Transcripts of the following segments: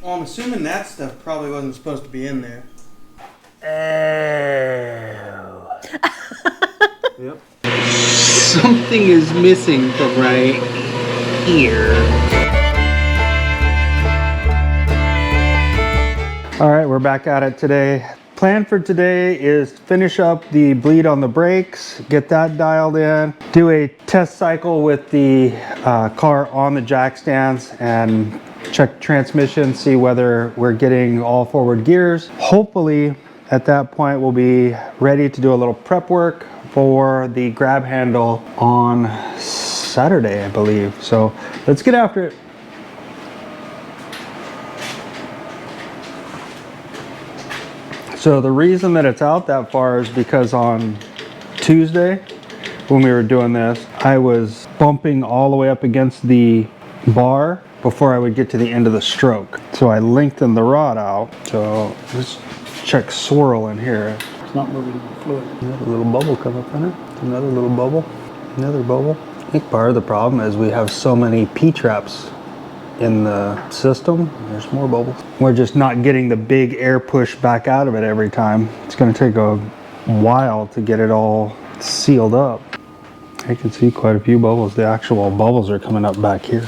Well, I'm assuming that stuff probably wasn't supposed to be in there. Oh. Yep. Something is missing from right here. All right, we're back at it today. Plan for today is finish up the bleed on the brakes, get that dialed in, do a test cycle with the car on the jack stands and check transmission, see whether we're getting all forward gears. Hopefully at that point we'll be ready to do a little prep work for the grab handle on Saturday, I believe. So let's get after it. So the reason that it's out that far is because on Tuesday when we were doing this, I was bumping all the way up against the bar before I would get to the end of the stroke. So I lengthened the rod out. So let's check swirl in here. It's not moving the fluid. Another little bubble come up in it. Another little bubble. Another bubble. I think part of the problem is we have so many P-traps in the system. There's more bubbles. We're just not getting the big air push back out of it every time. It's going to take a while to get it all sealed up. I can see quite a few bubbles. The actual bubbles are coming up back here.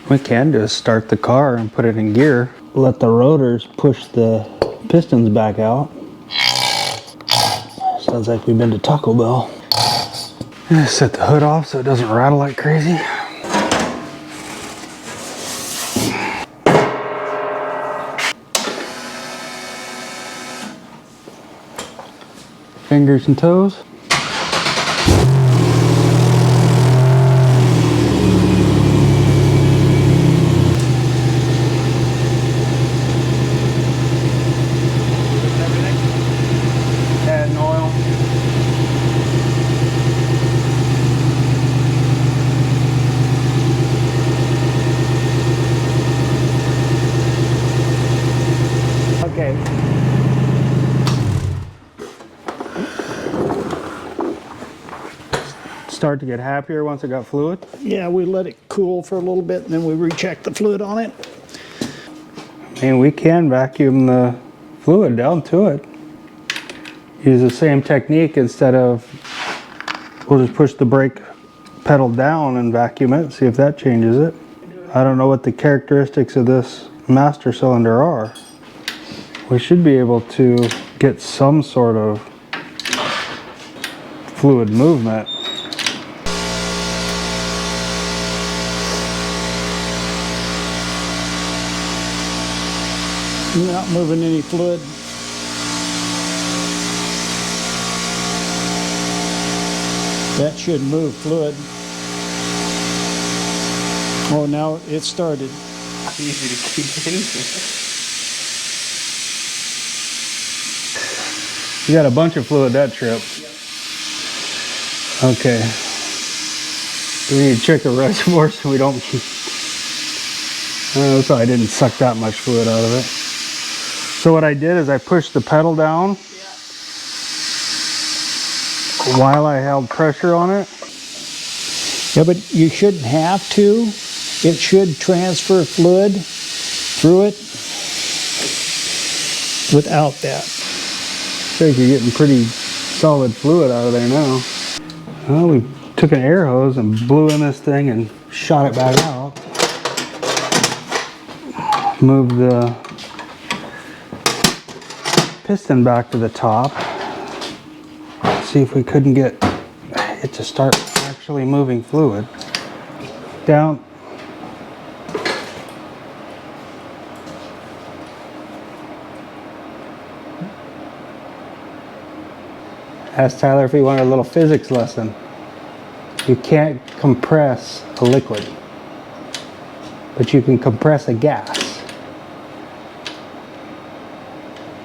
We can just start the car and put it in gear. Let the rotors push the pistons back out. Sounds like we've been to Taco Bell. Set the hood off so it doesn't rattle like crazy. Fingers and toes. Add oil. Okay. Start to get happier once it got fluid? Yeah, we let it cool for a little bit and then we recheck the fluid on it. And we can vacuum the fluid down to it. Use the same technique instead of, we'll just push the brake pedal down and vacuum it, see if that changes it. I don't know what the characteristics of this master cylinder are. We should be able to get some sort of fluid movement. You're not moving any fluid. That should move fluid. Oh, now it started. Easy to keep in. You got a bunch of fluid that trip. Okay. We need to check the reservoir so we don't keep... so I didn't suck that much fluid out of it. So what I did is I pushed the pedal down while I held pressure on it. Yeah, but you shouldn't have to. It should transfer fluid through it without that. I think you're getting pretty solid fluid out of there now. Well, we took an air hose and blew in this thing and shot it back out. Move the piston back to the top. See if we couldn't get it to start actually moving fluid. Down. Asked Tyler if he wanted a little physics lesson. You can't compress a liquid, but you can compress a gas.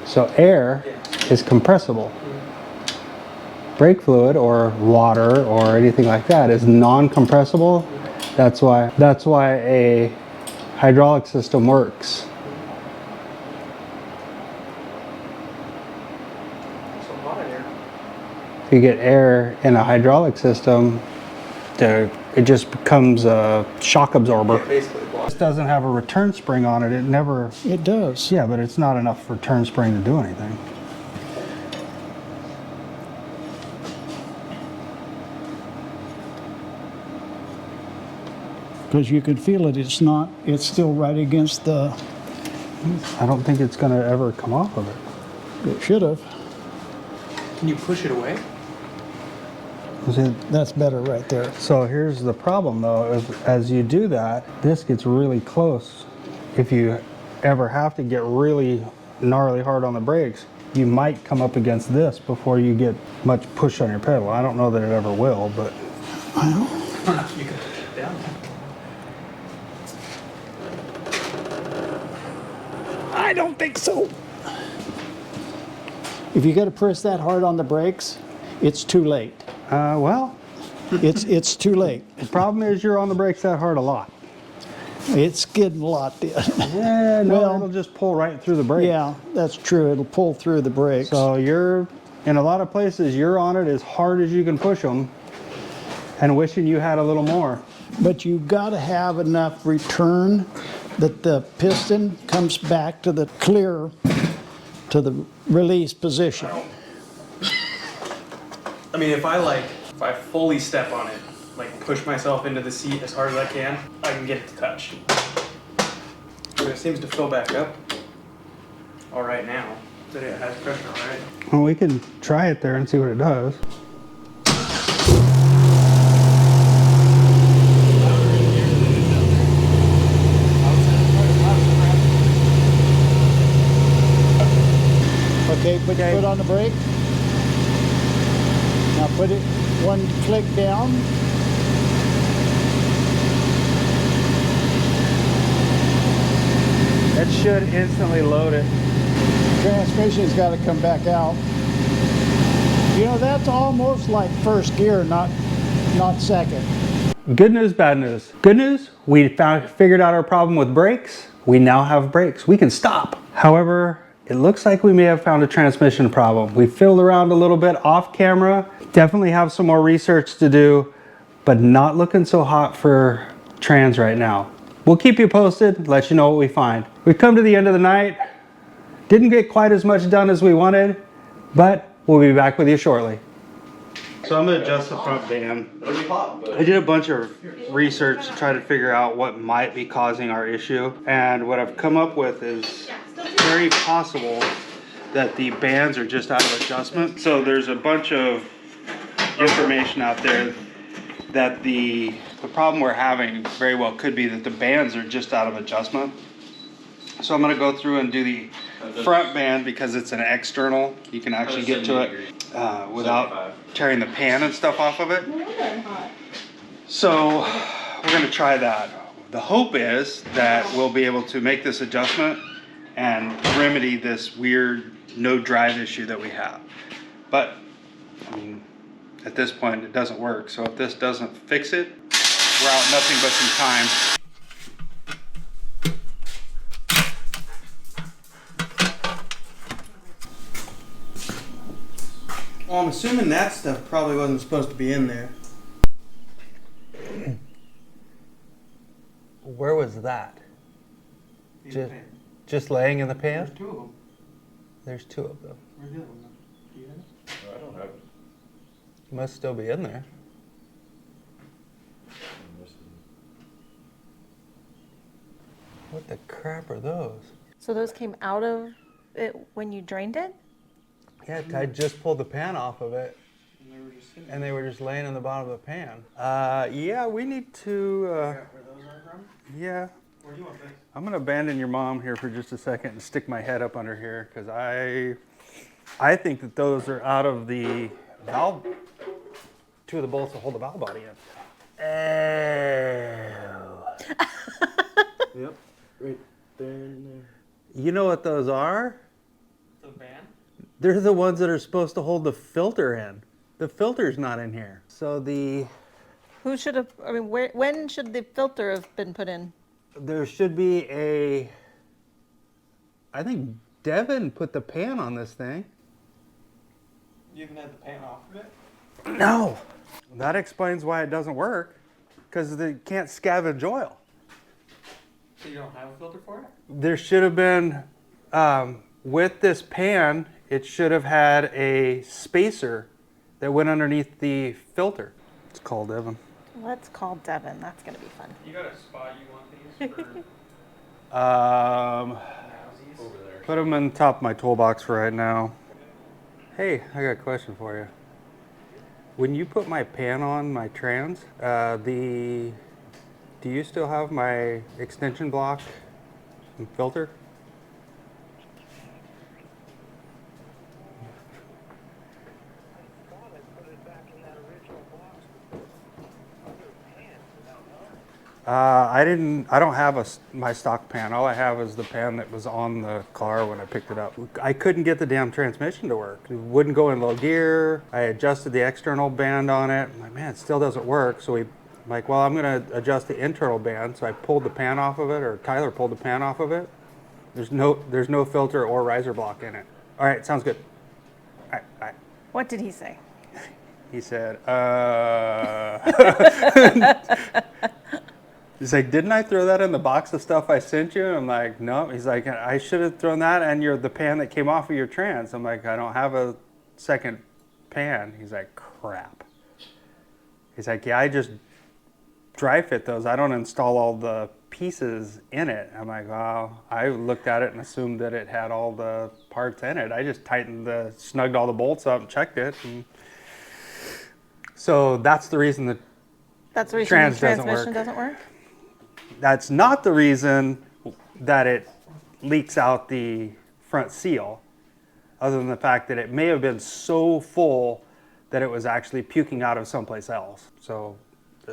So air is compressible. Brake fluid or water or anything like that is non-compressible. That's why a hydraulic system works. If you get air in a hydraulic system, the It just becomes a shock absorber. Yeah, basically. This doesn't have a return spring on it. It never. It does. Yeah, but it's not enough return spring to do anything. Because you can feel it. It's not. It's still right against the. I don't think it's going to ever come off of it. It should have. Can you push it away? Is it? That's better right there. So here's the problem though, is as you do that, this gets really close. If you ever have to get really gnarly hard on the brakes, you might come up against this before you get much push on your pedal. I don't know that it ever will, but. Well, You can push it down. I don't think so. If you got to press that hard on the brakes, it's too late. Well, It's too late. the problem is you're on the brakes that hard a lot. It's getting a lot. Yeah, no, Well, it'll just pull right through the brakes. Yeah, that's true. It'll pull through the brakes. So you're, in a lot of places, you're on it as hard as you can push them and wishing you had a little more. But you got to have enough return that the piston comes back to the clear, to the release position. I mean, if I fully step on it, like push myself into the seat as hard as I can get it to touch. But it seems to fill back up all right now that it has pressure already. Well, we can try it there and see what it does. Okay, put your foot on the brake. Now put it one click down. It should instantly load it. Transmission's got to come back out. You know, that's almost like first gear, not second. Good news, bad news. Good news, we figured out our problem with brakes. We now have brakes. We can stop. However, it looks like we may have found a transmission problem. We fiddled around a little bit off camera. Definitely have some more research to do, but not looking so hot for trans right now. We'll keep you posted, let you know what we find. We've come to the end of the night. Didn't get quite as much done as we wanted, but we'll be back with you shortly. So I'm gonna adjust the front band. I did a bunch of research to try to figure out what might be causing our issue. And what I've come up with is very possible that the bands are just out of adjustment. So there's a bunch of information out there that the problem we're having very well could be that the bands are just out of adjustment. So I'm gonna go through and do the front band because it's an external. You can actually get to it without tearing the pan and stuff off of it. So we're gonna try that. The hope is that we'll be able to make this adjustment and remedy this weird no drive issue that we have. But I mean, at this point it doesn't work. So if this doesn't fix it, we're out nothing but some time. Well, I'm assuming that stuff probably wasn't supposed to be in there. Where was that? Just laying in the pan? There's two of them. There's two of them. Where's the other one? Do you have it? I don't have it. Must still be in there. What the crap are those? So those came out of it when you drained it? Yeah, I just pulled the pan off of it, And they were just sitting and they were just laying in the bottom of the pan. Yeah, we need to, where those are from? yeah. Where do you want this? I'm gonna abandon your mom here for just a second and stick my head up under here, because I think that those are out of the valve, two of the bolts that hold the valve body in. Yep, right there and there. You know what those are? The band? They're the ones that are supposed to hold the filter in. The filter's not in here. So Who should have, I mean, when should the filter have been put in? there should be I think Devin put the pan on this thing. You even had the pan off of it? No. That explains why it doesn't work. because they can't scavenge oil. So you don't have a filter for it? There should have been, with this pan, it should have had a spacer that went underneath the filter. It's called Evan. Let's call Devin. That's going to be fun. You got a spot you want these for nowsies? Over there. Put them on top of my toolbox for right now. Hey, I got a question for you. When you put my pan on my trans, do you still have my extension block and filter? I don't have my stock pan. All I have is the pan that was on the car when I picked it up. I couldn't get the damn transmission to work. It wouldn't go in low gear. I adjusted the external band on it. I'm like, man, it still doesn't work. So I'm like, well, I'm gonna adjust the internal band. So I pulled the pan off of it, or Tyler pulled the pan off of it. There's no filter or riser block in it. All right, sounds good. All right. What did he say? He said, He's like, didn't I throw that in the box of stuff I sent you? I'm like, no. He's like, I should have thrown that and the pan that came off of your trans. I'm like, I don't have a second pan. He's like, crap. He's like, yeah, I just dry fit those. I don't install all the pieces in it. I'm like, well, I looked at it and assumed that it had all the parts in it. I just snugged all the bolts up and checked it. And so that's the reason the Transmission doesn't work? That's not the reason that it leaks out the front seal, other than the fact that it may have been so full that it was actually puking out of someplace else. So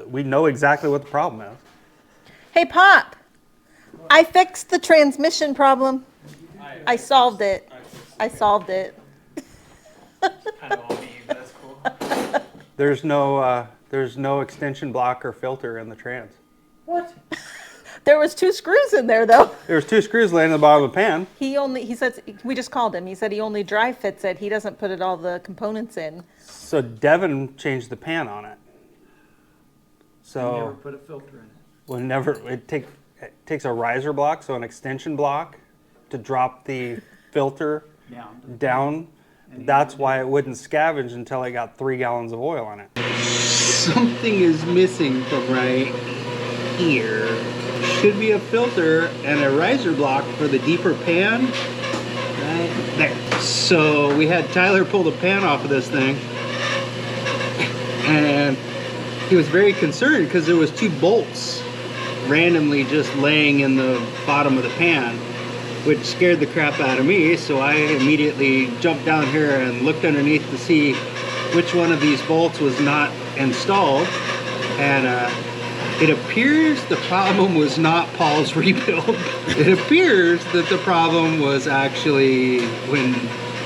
we know exactly what the problem is. Hey, Pop, I fixed the transmission problem. I solved it. I solved it. Kind of on me, but that's cool. There's no extension block or filter in the trans. What? There was 2 screws in there, though. There's 2 screws laying in the bottom of the pan. He said, we just called him. He said he only dry fits it. He doesn't put all the components in. So Devin changed the pan on it. So Never put a filter in it. it takes a riser block, so an extension block, to drop the filter down. That's why it wouldn't scavenge until it got 3 gallons of oil in it. Something is missing from right here. Should be a filter and a riser block for the deeper pan. Right there. So we had Tyler pull the pan off of this thing, and he was very concerned because there was 2 bolts randomly just laying in the bottom of the pan, which scared the crap out of me. So I immediately jumped down here and looked underneath to see which one of these bolts was not installed, and it appears the problem was not Paul's rebuild. It appears that the problem was actually when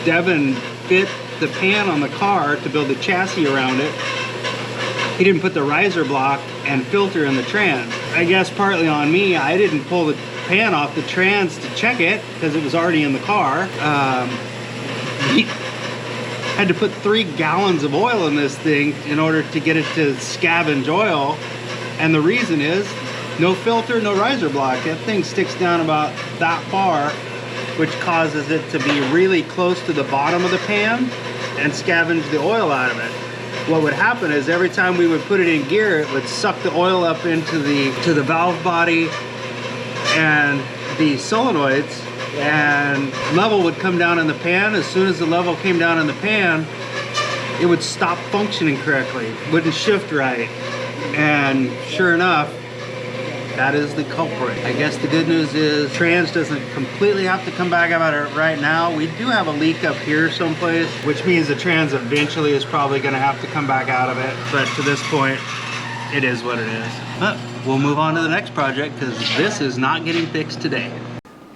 Devin fit the pan on the car to build the chassis around it, he didn't put the riser block and filter in the trans. I guess partly on me. I didn't pull the pan off the trans to check it because it was already in the car. He had to put 3 gallons of oil in this thing in order to get it to scavenge oil. And the reason is no filter, no riser block. That thing sticks down about that far, which causes it to be really close to the bottom of the pan and scavenge the oil out of it. What would happen is every time we would put it in gear, it would suck the oil up into the valve body and the solenoids, and level would come down in the pan. As soon as the level came down in the pan, it would stop functioning correctly, wouldn't shift right. And sure enough, that is the culprit. I guess the good news is trans doesn't completely have to come back out of it right now. We do have a leak up here someplace, which means the trans eventually is probably going to have to come back out of it. But to this point, it is what it is. But we'll move on to the next project because this is not getting fixed today.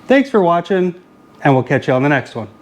Thanks for watching, and we'll catch you on the next one.